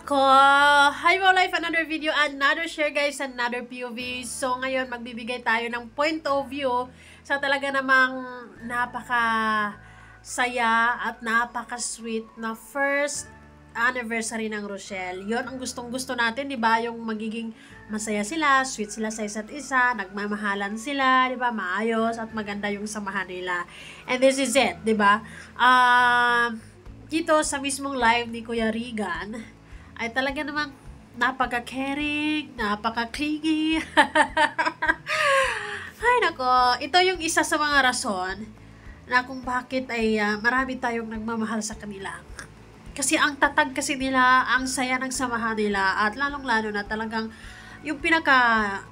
Nako! Hi mga life! Another video, another share guys, another POV. So ngayon magbibigay tayo ng point of view sa talaga namang napaka saya at napaka sweet na first anniversary ng Rochelle. Yon ang gustong gusto natin, di ba? Yung magiging masaya sila, sweet sila sa isa't isa, nagmamahalan sila, di ba? Maayos at maganda yung samahan nila. And this is it, di ba? Dito sa mismong live ni Kuya Regan, ay talaga namang napaka-caring, napaka-clingy. Ay nako, ito yung isa sa mga rason na kung bakit ay marami tayong nagmamahal sa kanila. Kasi ang tatag kasi nila, ang saya ng samahan nila, at lalong-lalo na talagang yung pinaka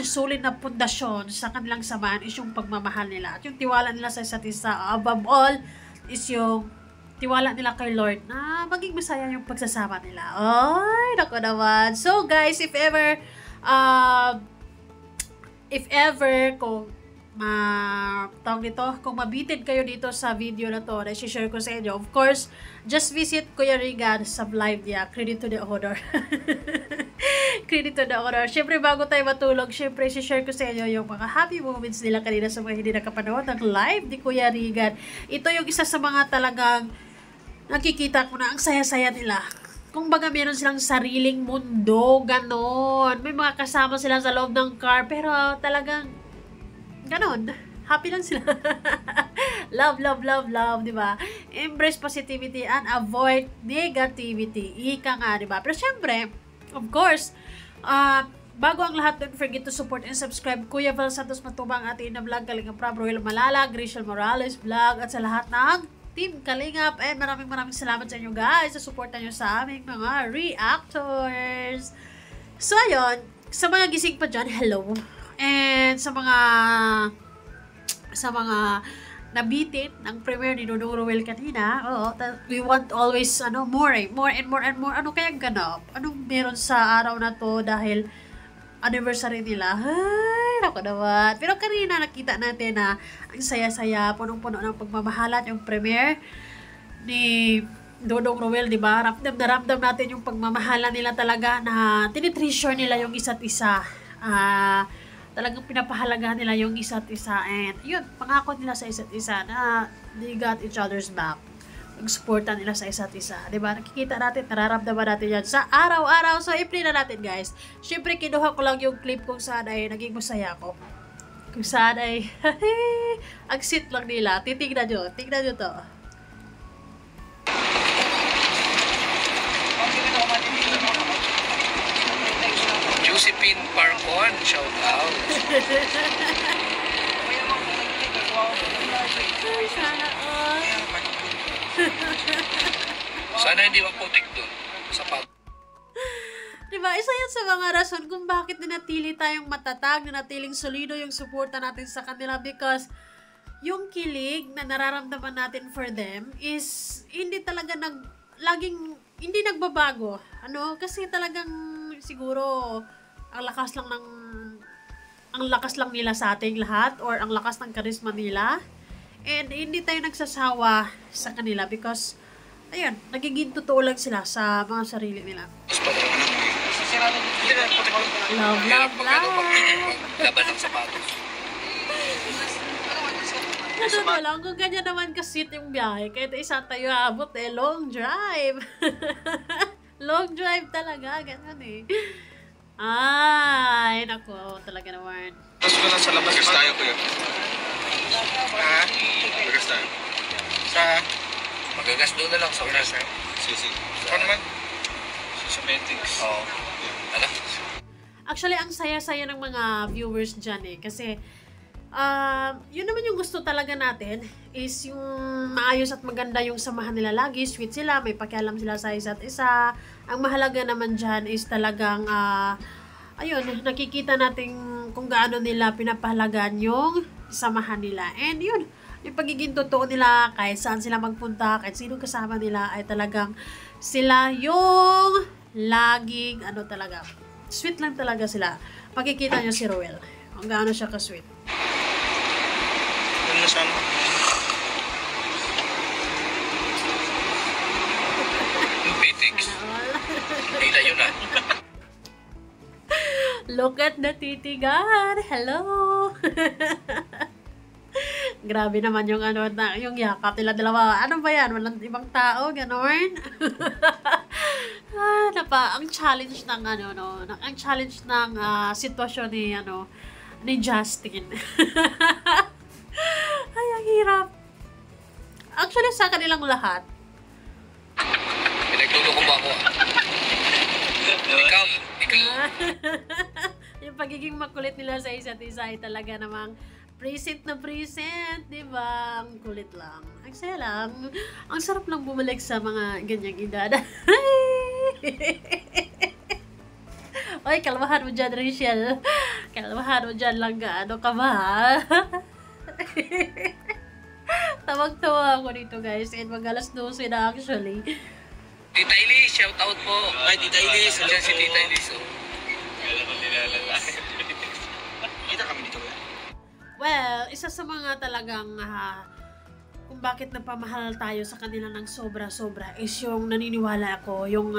sulit na pundasyon sa kanilang samahan is yung pagmamahal nila. At yung tiwala nila sa isa't isa, above all, is yung tiwala nila kay Lord na maging masaya yung pagsasama nila. Ay, naku naman. So guys, if ever, kung tawag dito, kung mabitin kayo dito sa video na to na i-share ko sa inyo, of course, just visit Kuya Regan sa live niya. Credit to the owner. Credit to the owner. Siyempre, bago tayo matulog, siyempre, i-share ko sa inyo yung mga happy moments nila kanina sa mga hindi nakapanood ng live ni Kuya Regan. Ito yung isa sa mga talagang nakikita ko na ang saya-saya nila. Kung baga meron silang sariling mundo, ganon. May mga kasama sila sa loob ng car, pero talagang ganon. Happy lang sila. Love, love, love, love, di ba? Embrace positivity and avoid negativity. Ika nga, di ba? Pero syempre, of course, bago ang lahat, don't forget to support and subscribe Kuya Val Santos Matubang, ating na vlog, Kalingap Rob, Royal Malalag, Rachel Morales vlog, at sa lahat ng Team Kalingap. And maraming salamat sa inyo guys sa suporta nyo sa aming mga reactors. So ayun, sa mga gising pa dyan, hello. And sa mga nabitin ng premiere ni Dodong Roel kanina, we want always more and more. Ano kayang ganap? Anong meron sa araw na to dahil anniversary nila? Ay, naku naman. Pero kanina nakita natin na ang saya-saya, punong-puno ng pagmamahalan yung premiere ni Dodong Roel, di ba? Ramdam natin yung pagmamahalan nila talaga, na tinitreasure nila yung isa't isa. Talagang pinapahalagahan nila yung isa't isa, and yun, pangako nila sa isa't isa na they got each other's back. Nagsuporta nila sa isa't isa, diba? Nakikita natin, nararamdaman natin yan sa araw-araw. So, i-play na natin guys. Siyempre, kinuha ko lang yung clip kung saan ay naging masaya ko. Kung saan ay ang sit lang nila. Tingnan nyo to. Josephine Parcon, shout out. Sana all. Sana hindi magputik dun sa pag. Diba, isa yan sa mga rason kung bakit nanatili tayong matatag, nanatiling solido yung suporta natin sa kanila, because yung kilig na nararamdaman natin for them is hindi talaga laging hindi nagbabago. Kasi talagang siguro ang lakas lang nila sa ating lahat, or ang lakas ng charisma nila, and hindi tayo nagsasawa sa kanila because ayun, nagiging totoo lang sila sa mga sarili nila. Love, love, love. Laban ng sapatos. Natuto lang kung ganyan naman kasit yung biyahe, kahit isa tayo abot long drive. Long drive talaga, ganyan Ay, nako, talaga naman. Tapos ko na sa labas. Magas tayo, kuya. Ha? Magas tayo. Magagas doon na lang sa unas. Sisi. Ano naman? Cosmetics. Oo. Ano? Actually, ang saya-saya ng mga viewers dyan kasi yun naman yung gusto talaga natin, is yung maayos at maganda yung samahan nila lagi, sweet sila, may pakialam sila sa isa't isa. Ang mahalaga naman dyan is talagang ayun, nakikita natin kung gaano nila pinapahalagan yung samahan nila. And yun, yung pagiging totoo nila, kahit saan sila magpunta, kahit sino kasama nila, ay talagang sila yung laging talaga, sweet lang talaga sila. Makikita nyo si Roel, kung gaano siya ka-sweet. Ano sana? Pitex. Look at the titigan. Hello. Grabe naman yung ano na yung yakap nila dalawa. Ano ba yan? Walang ibang tao, gano'n. Ang challenge ng ano no, ang challenge ng sitwasyon ni Justin. Ay, ang hirap. Actually, sa kanilang lahat. Pinagtulog ko ba ako? Ikaw. Yung pagiging makulit nila sa isa't isa ay talaga namang present na present, di ba? Ang kulit lang. Ang saya lang. Ang sarap lang bumalik sa mga ganyang edad. Oy, kalmahan mo dyan, Rachel. Kalmahan mo dyan lang ka. Ano ka ba? Tawag-tawa ako dito, guys. And mag-alas 12 na actually. Tita Elise, shout out po. Ay, Tita Elise. Andiyan si Tita Elise. Kailan ko nilalala. Kita kami dito ba? Well, isa sa mga talagang kung bakit napamahal tayo sa kanila ng sobra-sobra is yung naniniwala ako, yung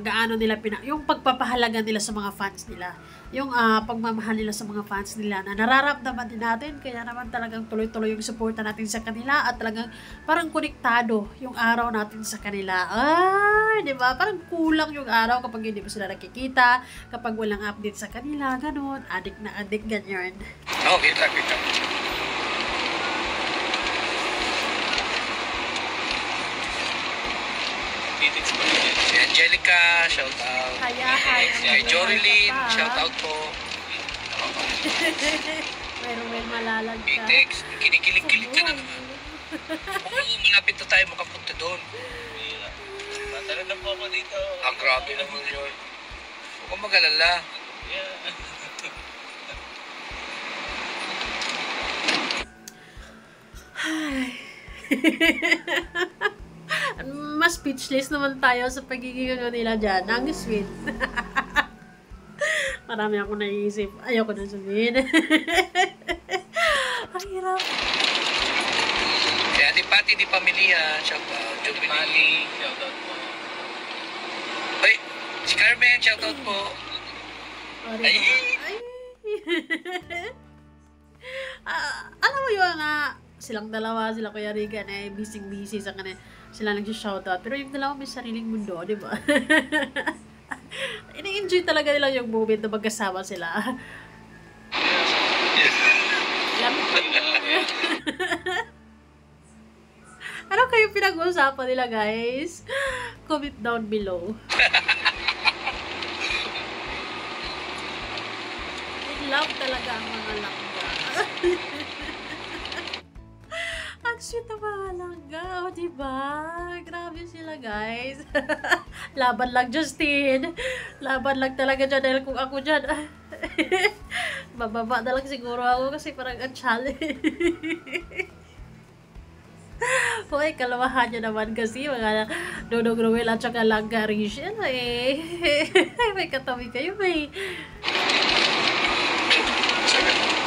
gaano nila yung pagpapahalaga nila sa mga fans nila. Yung pagmamahal nila sa mga fans nila na nararamdaman din natin, kaya naman talagang tuloy-tuloy yung suporta natin sa kanila at talagang parang konektado yung araw natin sa kanila. Ay, di ba? Parang kulang yung araw kapag hindi mo sila nakikita, kapag walang update sa kanila, ganun, adik na adik, ganyan. Oo, kita. Si Angelica, shout out. Si Jorilyn, shout out po. Meron malalag ka. Pitex, kinikilig-kilig ka na naman. Malapit na tayo makapunta doon. Matala na po ako dito. Ang grabe naman yun. Huwag kang mag-alala. Mas speechless naman tayo sa pagiging nila dyan. Ang sweet. Marami ako naiisip. Ayoko na sabihin. Ang hirap. Si Ate Pati di Pamilia, shout out. Jubilee, shout out po. Ay, si Carmen, shout out po. Ay. Alam mo yun silang dalawa, sila Kuya Regan busy sa kanila. Sila nag-shoutout. Pero yung dalawa may sariling mundo, di ba? Ini-enjoy talaga nila yung moment na magkasama sila. Lamit ko ano kayo pinag-uusapan nila, guys? Comment down below. In love talaga ang mga langga. Ang sweet na mga langga, diba? Grabe sila, guys. Laban lang, Justin. Laban lang talaga dyan. Dahil kung ako dyan, bababa na lang siguro ako kasi parang ang challenge. Hoy, kalamahan nyo naman kasi mga Dodong Ruel at saka Langga Rachel may katabi kayo, may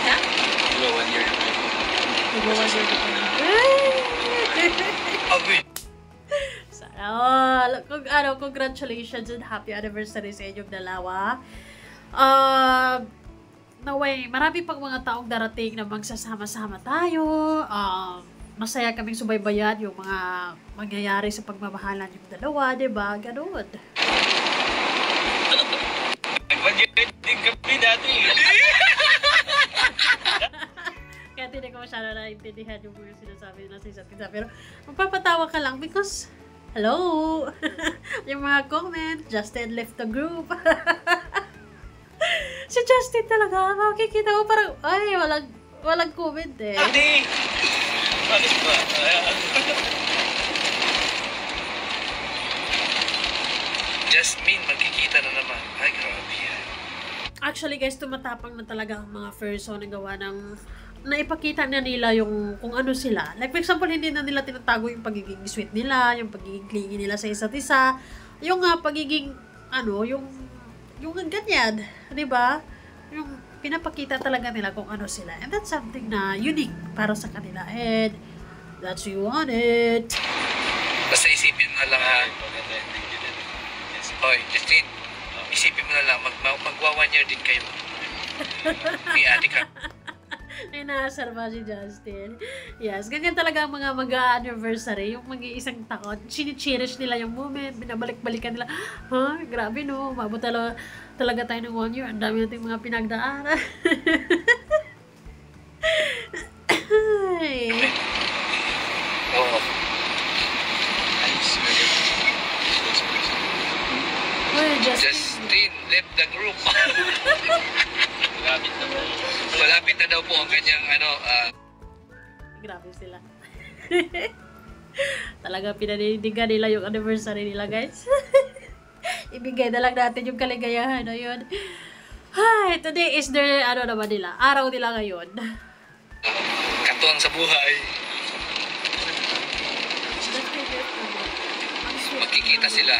ha? 1 year. Congratulations and happy anniversary sa inyong dalawa. Naway, marami pang mga taong darating na magsasama-sama tayo. Masaya kaming subaybayan yung mga mangyayari sa pagmamahalan yung dalawa, diba? Ganun. Nag-budget din kami dati. Kaya hindi ko masyado naintindihan yung mga sinasabi nila sa isa't isa. Pero magpapatawa ka lang because, hello! Yung mga comment, Justin left the group. Si Justin talaga, makikita ko parang, ay, walang comment eh. Ate! Alis ba? Jasmine, magkikita na naman. Ay, grabe yan. Actually guys, tumatapang na talaga ang mga person na gawa ng naipakita na nila yung kung ano sila. Like for example, hindi na nila tinatago yung pagiging sweet nila, yung pagiging clingy nila sa isa't isa, yung pagiging yung ganyan, 'di ba? Yung pinapakita talaga nila kung ano sila. And that's something na unique para sa kanila. And that's you want it. Basta isipin mo lang ha. Hoy, Justin, isipin mo na lang, magwa 1 year din kayo. Ni Ate Ka. Ay, nakasar ba si Justin? Yes, ganyan talaga ang mga mag-anniversary, yung mag-iisang taon. Chini-cherish nila yung moment, binabalik-balikan nila. Ha? Grabe no, mabot talaga tayo ng 1 year. Ang dami nating mga pinagdaanan. Ay. Oo. Well, Justin left the group. Malapit na daw po ang kanyang grabe sila. Talaga pinanindigan nila yung anniversary nila, guys. Ibigay na lang natin yung kaligayahan na yun. Hi, today is their, naman nila, araw nila ngayon. katuwang sa buhay. Magkikita sila.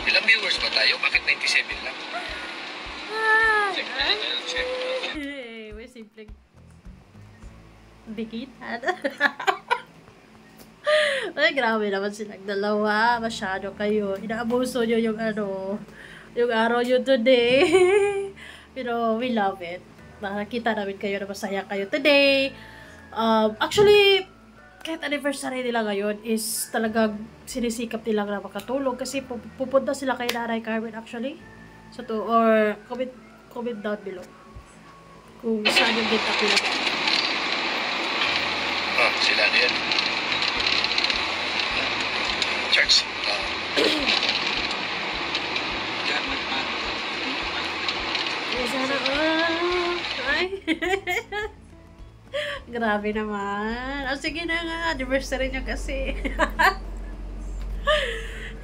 Ilang viewers ba tayo? Bakit 97 lang? May simpleng bikitan. Ay, grabe naman silang dalawa. Masyado kayo. Inaabuso nyo yung yung araw nyo today. Pero we love it. Nakakita namin kayo na masaya kayo today. Actually, kahit anniversary nila ngayon is talagang sinisikap nila na makatulog kasi pupunta sila kay Nanay Carmen actually. So or comment down below kung saan yung get up nila. Sila na yan. Church. Sana ay. Grabe naman. Sige na nga, anniversary niya kasi.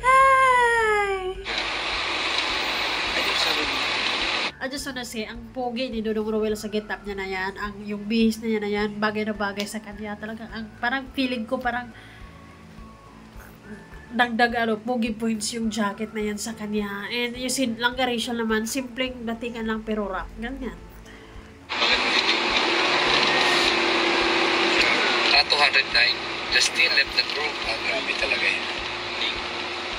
Hi! I just wanna say, ang pogi ni Dudong Rowell sa get up niya na yan, yung bihis na yan, bagay na bagay sa kanya. Talagang, parang feeling ko parang dagdag pogi points yung jacket na yan sa kanya. And yung Langga Rachel naman, simpleng datingan lang pero rock. Ganyan. 209. Justin left the group. Grabe talaga yun.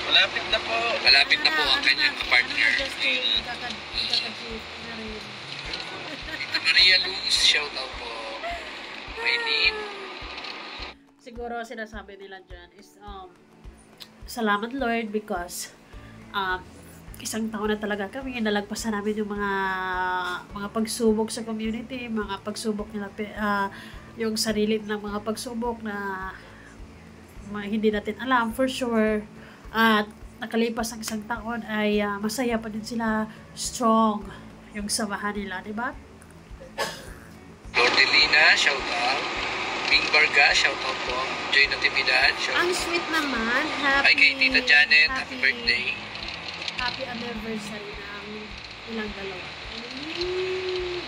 Malapit na po. Malapit na po ang kanyang partner. Maria Luz, shout out po. Maylene. Siguro sinasabi nila dyan is, salamat Lord because isang taon na talaga kami nalagpasan namin yung mga pagsubok sa community, mga pagsubok nila, yung sarili ng mga pagsubok na hindi natin alam for sure. At nakalipas ang isang taon ay masaya pa din sila, strong yung samahan nila, di ba? Lordelina, shout out. Bing Barga, shout out po. Joy Natividad, shout out. Ang sweet naman. Hi kay Tita Janet, happy birthday. Happy anniversary ng ilang dalawa.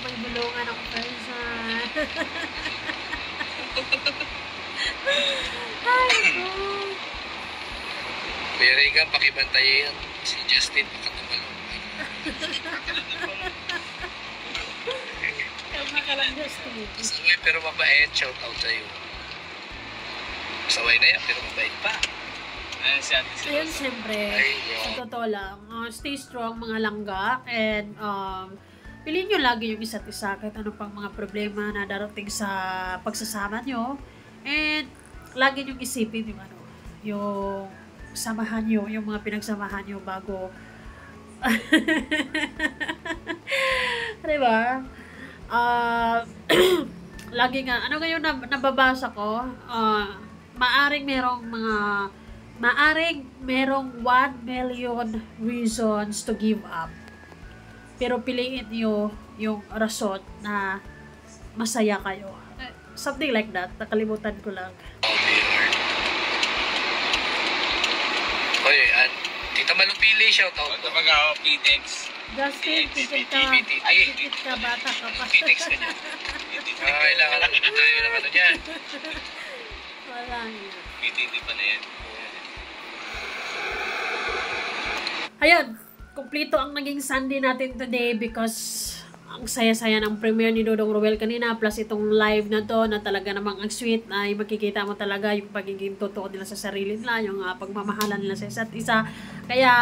May bulungan ako person. Ay, God. Kuya Regan, pakibantayin si Justin makatamalong. Tama ka lang, Justin. Masaway pero mabait, shout out sa'yo. Masaway na yan pero mabait pa. Ayun, siyempre, sa totoo lang, stay strong mga langga and piliin nyo lagi yung isa't isa kahit ano pang mga problema na darating sa pagsasama nyo. And lagi nyo isipin yung yung samahan nyo, yung mga pinagsamahan nyo bago diba? Lagi nga, ngayon nababasa ko, maaring merong 1 million reasons to give up. Pero piliin nyo yung rason na masaya kayo. Something like that. Nakalimutan ko lang. Oy, Tita Malupili, shout out. Ito mga PTEX. Justin, titit ka, bata ka pa. PTEX ka dyan. Kailangan lang na tayo ng dyan. Wala niya. PTT pa na yan. Ayun, kumpleto ang naging Sunday natin today because ang saya-saya ng premiere ni Dodong Ruel kanina, plus itong live na to na talaga namang ang sweet, ay makikita mo talaga yung pagiging totoo nila sa sarili nila, yung pagmamahalan nila sa isa't isa. Kaya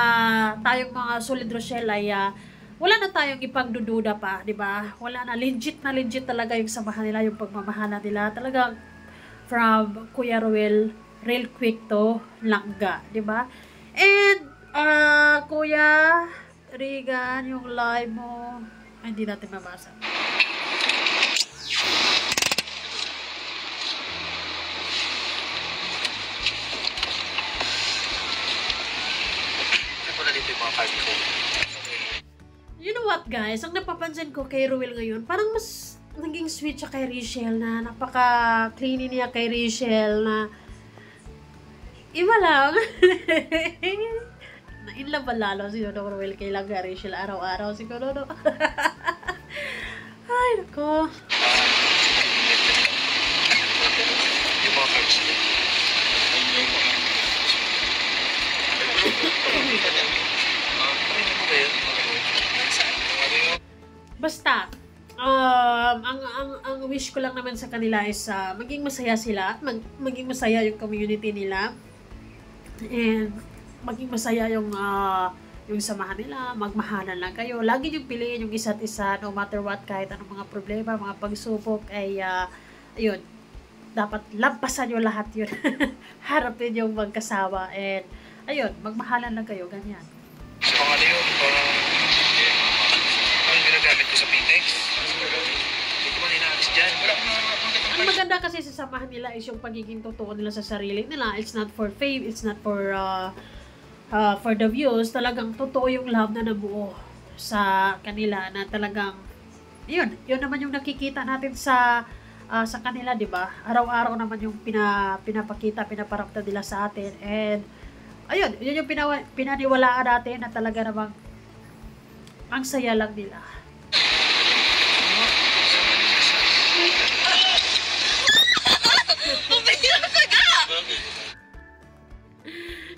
tayong mga Solid Rochelle ay wala na tayong ipagdududa pa, di ba? Wala na, legit talaga yung samahan nila, yung pagmamahalan nila. Talagang from Kuya Ruel, real quick to langga, di ba? And Kuya Regan, yung live mo, ay, hindi natin mabasa. You know what, guys? Ang napapansin ko kay Ruel ngayon, parang mas naging sweet siya kay Rachel, na napaka-cleany niya kay Rachel, na iba lang. Na-inlove ba lalo si Dodong Ruel kay Langga Rachel araw-araw siguro, no? Ay, nako. Yung mga cards niya. Basta, ang wish ko lang naman sa kanila is maging masaya sila, maging masaya yung community nila, and maging masaya yung samahan nila, magmahalan lang kayo. Lagi yung piliin yung isa't isa, no matter what, kahit anong mga problema, mga pagsubok, ay ayun, dapat lampasan nyo lahat yun. Harapin yung magkasama, and ayun, magmahalan lang kayo, ganyan. So, ano yun? Ang ginagamit ko sa Pitex? Hindi ko man inaalis dyan. Ang maganda kasi sa samahan nila is yung pagiging totoo nila sa sarili nila. It's not for fame, it's not for the views. Talagang totoo yung love na nabuo sa kanila, na talagang yun naman yung nakikita natin sa kanila, di ba? Araw-araw naman yung pinapakita, pinaparamdam nila sa atin, and ayun, yun yung pinaniwalaan natin, na talaga namang ang saya lang nila.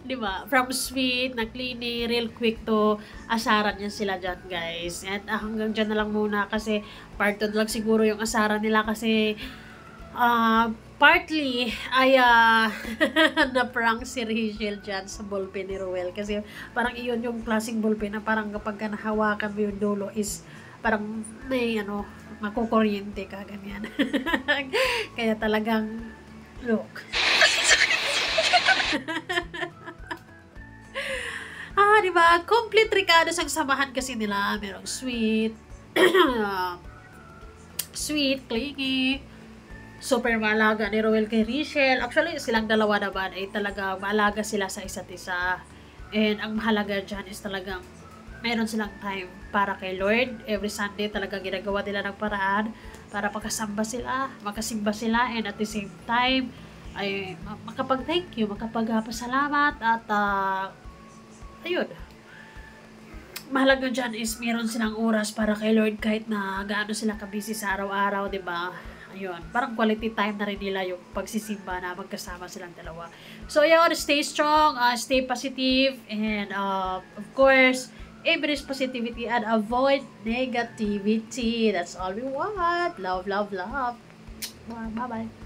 Diba? From sweet, na cleany, real quick to asaran niya sila dyan, guys. At hanggang dyan na lang muna, kasi part 2 lang siguro yung asaran nila, kasi partly ay na-prank si Rachel dyan sa ballpen ni Ruel, kasi parang iyon yung klaseng ballpen na parang kapag nahawakan mo yung dulo is parang may makukuryente ka, ganyan. Kaya talagang look. Diba? Complete ricados ang samahan kasi nila. Merong sweet, sweet, clingy, super maalaga ni Ruel kay Rachel. Actually, silang dalawa naman ay talaga maalaga sila sa isa't isa. And ang mahalaga dyan is talagang meron silang time para kay Lord. Every Sunday talaga ginagawa nila ng paraan para makasimba sila, and at the same time ay makapag-thank you, makapag-pasalamat, at ayun. Mahalaga dyan is meron silang oras para kay Lord, kahit na gaano sila kabisi sa araw-araw, diba? Ayun, parang quality time na rin nila yung pagsisimba na magkasama silang dalawa. So, ayun, stay strong, stay positive, and of course, embrace positivity and avoid negativity. That's all we want. Love, love, love. Bye-bye.